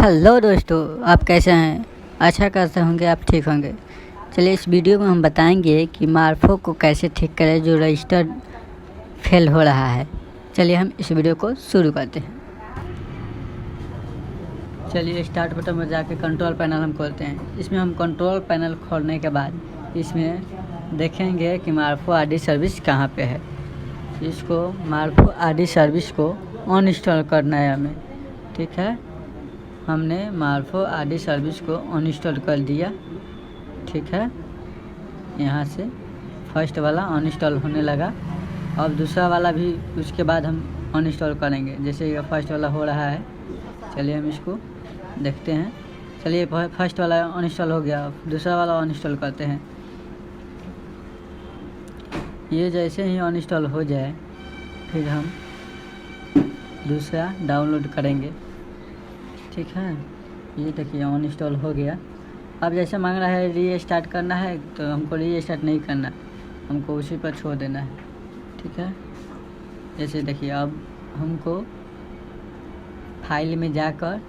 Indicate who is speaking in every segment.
Speaker 1: Hello दोस्तों, आप कैसे हैं। आशा करते होंगे आप ठीक होंगे। चलिए इस वीडियो में हम बताएंगे कि मार्फो को कैसे ठीक करें जो रजिस्टर फेल हो रहा है। चलिए हम इस वीडियो को शुरू करते हैं। चलिए स्टार्ट बटन में जाके कंट्रोल पैनल हम खोलते हैं। इसमें हम कंट्रोल पैनल खोलने के बाद इसमें देखेंगे कि मार्फो आरडी सर्विस कहाँ पे है। इसको मार्फो आरडी सर्विस को अनइंस्टॉल करना है हमें। ठीक है, हमने मार्फो आरडी सर्विस को अनइंस्टॉल कर दिया। ठीक है, यहाँ से फर्स्ट वाला अनइंस्टॉल होने लगा। अब दूसरा वाला भी उसके बाद हम अनइंस्टॉल करेंगे। जैसे ये फर्स्ट वाला हो रहा है, चलिए हम इसको देखते हैं। चलिए फर्स्ट वाला अनइंस्टॉल हो गया, दूसरा वाला अनइंस्टॉल करते हैं। ये जैसे ही अनइंस्टॉल हो जाए फिर हम दूसरा डाउनलोड करेंगे। ठीक है, ये देखिए अनइंस्टॉल हो गया। अब जैसे मांग रहा है रीस्टार्ट करना है, तो हमको रीस्टार्ट नहीं करना, हमको उसी पर छोड़ देना है। ठीक है, जैसे देखिए अब हमको फाइल में जाकर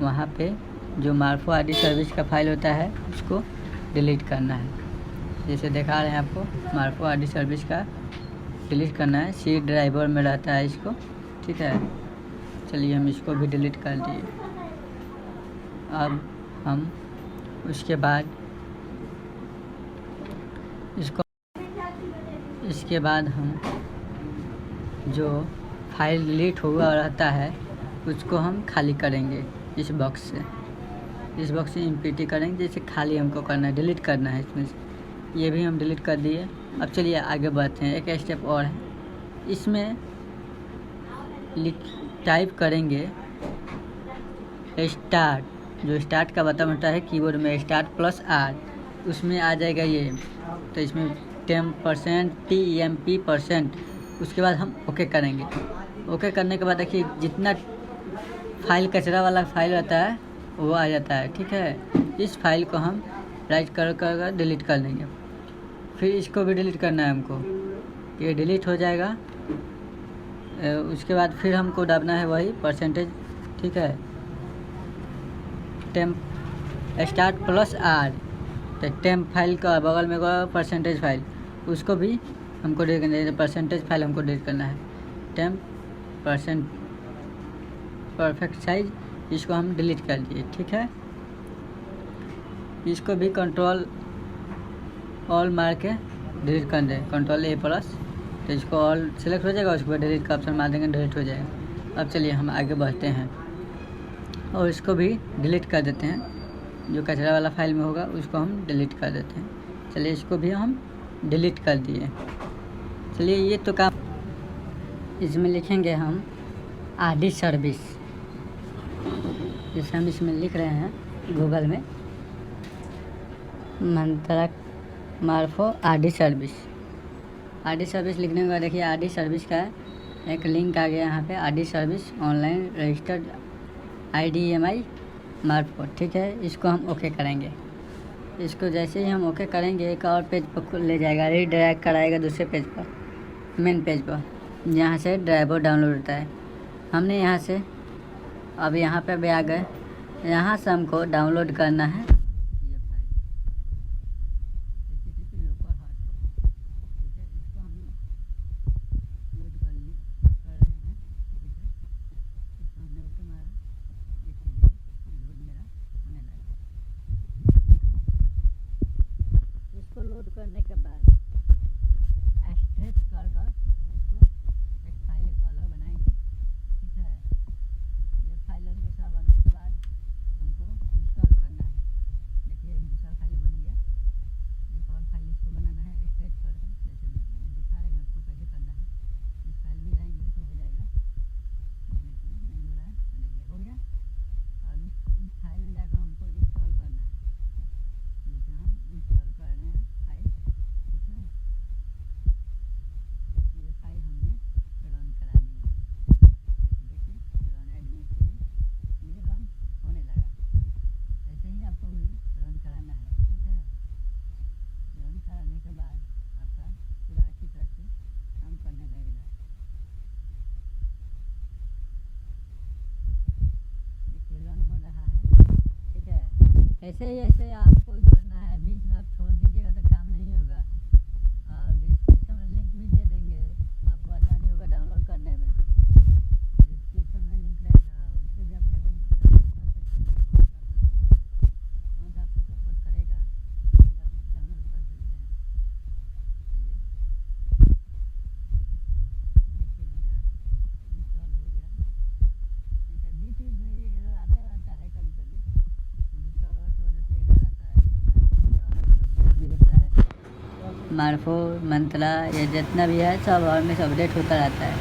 Speaker 1: वहाँ पे जो मार्फो आरडी सर्विस का फाइल होता है उसको डिलीट करना है। जैसे दिखा रहे हैं आपको, मार्फो आरडी सर्विस का डिलीट करना है। सी ड्राइवर में रहता है इसको। ठीक है, चलिए हम इसको भी डिलीट कर दिए। अब हम उसके बाद इसके बाद हम जो फाइल डिलीट हुआ रहता है उसको हम खाली करेंगे इस बॉक्स से एम्प्टी करेंगे। जैसे खाली हमको करना है, डिलीट करना है इसमें से। ये भी हम डिलीट कर दिए। अब चलिए आगे बढ़ते हैं। एक स्टेप और है, इसमें टाइप करेंगे स्टार्ट। जो स्टार्ट का बटन होता है कीबोर्ड में, स्टार्ट प्लस आर, उसमें आ जाएगा ये। तो इसमें 10% TMP%। उसके बाद हम ओके करेंगे। ओके करने के बाद देखिए जितना फाइल कचरा वाला फाइल रहता है वो आ जाता है। ठीक है, इस फाइल को हम राइट कर डिलीट कर देंगे। फिर इसको भी डिलीट करना है हमको, ये डिलीट हो जाएगा। उसके बाद फिर हमको डालना है वही परसेंटेज। ठीक है, टेम्प स्टार्ट प्लस आर, तो टेम्प फाइल का बगल में परसेंटेज फाइल, उसको भी हमको डिलीट करना है। परसेंटेज फाइल हमको डिलीट करना है। टेम्प % परफेक्ट साइज, इसको हम डिलीट कर दिए। ठीक है, इसको भी कंट्रोल ऑल मार के डिलीट कर दें, कंट्रोल A+, तो इसको ऑल सेलेक्ट हो जाएगा। उसके बाद डिलीट का ऑप्शन मार देंगे, डिलीट हो जाएगा। अब चलिए हम आगे बढ़ते हैं और इसको भी डिलीट कर देते हैं। जो कचरा वाला फाइल में होगा उसको हम डिलीट कर देते हैं। चलिए इसको भी हम डिलीट कर दिए। चलिए ये तो काम, इसमें लिखेंगे हम आरडी सर्विस। जैसे हम इसमें लिख रहे हैं गूगल में मंत्रा मार्फो आरडी सर्विस। आरडी सर्विस लिखने के बाद देखिए आरडी सर्विस का एक लिंक आ गया यहाँ पे, RD service online registered IDMI मार्फो। ठीक है, इसको हम ओके करेंगे। इसको जैसे ही हम ओके करेंगे एक और पेज पर ले जाएगा, रीडायरेक्ट कराएगा दूसरे पेज पर, मेन पेज पर, जहाँ से ड्राइवर डाउनलोड होता है। हमने यहाँ से अब यहाँ पे भी आ गए। यहाँ से हमको डाउनलोड करना है ये फाइल, HTTP लोकल हॉट। ठीक है, इसको हम लोड कर रहे हैं। ठीक है, इसको हमने ओके मारा, ये चीज़ें लोड मेरा होने लगा। इसको लोड करने के बाद स्ट्रेच कर इसको एक फाइल एक अलग बनाएंगे। ठीक है, ये फाइल दूसरा बनने के बाद हमको इंस्टॉल करना है। देखिए एक दूसरा फाइल बन गया, एक और फाइल इसको बनाना है स्ट्रेच करके। जैसे दिखा रहे हैं आपको कैसे करना है। इस फाइल में जाएंगे तो हो जाएगा, नहीं हो रहा है, देखिए हो गया। अब इस फाइल में जाकर हमको इंस्टॉल करना है। जैसे हम इंस्टॉल कर रहे हैं फाइल। ठीक है, ऐसे आपको करना है, बीच में आप छोड़ दीजिएगा तो काम नहीं होगा। और डिस्क्रिप्शन में लिंक भी दे देंगे, आपको आसानी होगा डाउनलोड करने में। डिस्क्रिप्शन में लिंक रहेगा, उससे भी आप जाकर डाउनलोड कर सकते हैं। कौन सा आपको सपोर्ट करेगा फिर आप डाउनलोड कर सकते हैं। देखिए मेरा इंस्टॉल हो गया। ठीक है, बीच बीच में ये एरर आता रहता है कभी कभी, सर्वर की वजह से एरर आता है भी होता है। मार्फो मंत्रा ये जितना भी है सब और में अपडेट होता रहता है,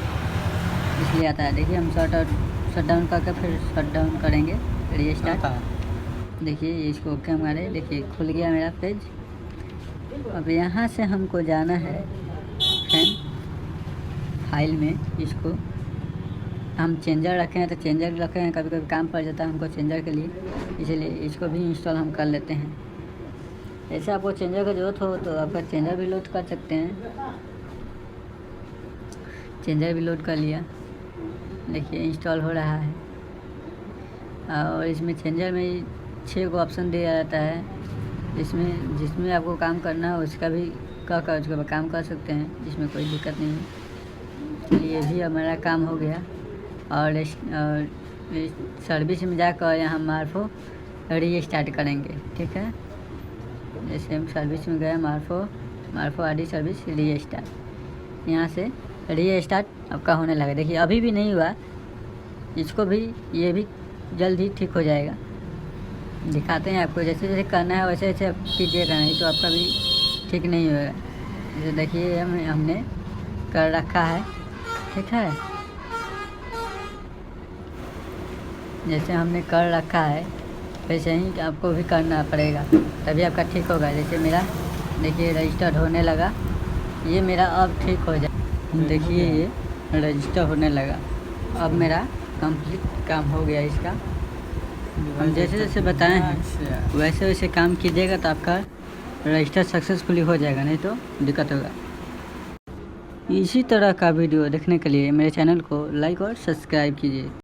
Speaker 1: इसलिए आता है। देखिए हम शट डाउन करके फिर शट डाउन करेंगे, रीस्टार्ट। देखिए इसको ओके हमारे, देखिए खुल गया मेरा पेज। अब यहाँ से हमको जाना है फ्रेंड फाइल में। इसको हम चेंजर रखे हैं तो चेंजर रखे हैं, कभी कभी काम पड़ जाता है हमको चेंजर के लिए, इसलिए इसको भी इंस्टॉल हम कर लेते हैं। ऐसे आपको चेंजर का ज़रूरत हो तो आपका चेंजर भी लोड कर सकते हैं। चेंजर भी लोड कर लिया, देखिए इंस्टॉल हो रहा है। और इसमें चेंजर में 6 को ऑप्शन दिया जाता है, जिसमें आपको काम करना है उसका भी कर उसका काम कर सकते हैं, जिसमें कोई दिक्कत नहीं है। ये भी हमारा काम हो गया। और सर्विस में जाकर यहाँ मार्फो रीस्टार्ट करेंगे। ठीक है, जैसे हम सर्विस में गए मार्फो आरडी सर्विस रीस्टार्ट, यहाँ से रीस्टार्ट आपका होने लगा। देखिए अभी भी नहीं हुआ, इसको भी ये भी जल्द ही ठीक हो जाएगा। दिखाते हैं आपको, जैसे जैसे करना है वैसे वैसे आप कीजिएगा, नहीं तो आपका भी ठीक नहीं होगा। जैसे देखिए हमने कर रखा है। ठीक है, जैसे हमने कर रखा है वैसे ही आपको भी करना पड़ेगा, तभी आपका ठीक होगा। जैसे मेरा देखिए रजिस्टर होने लगा, ये मेरा अब ठीक हो जाए। देखिए ये रजिस्टर होने लगा, अब मेरा कंप्लीट काम हो गया इसका। हम जैसे जैसे बताए हैं वैसे वैसे काम कीजिएगा तो आपका रजिस्टर सक्सेसफुली हो जाएगा, नहीं तो दिक्कत होगा। इसी तरह का वीडियो देखने के लिए मेरे चैनल को लाइक और सब्सक्राइब कीजिए।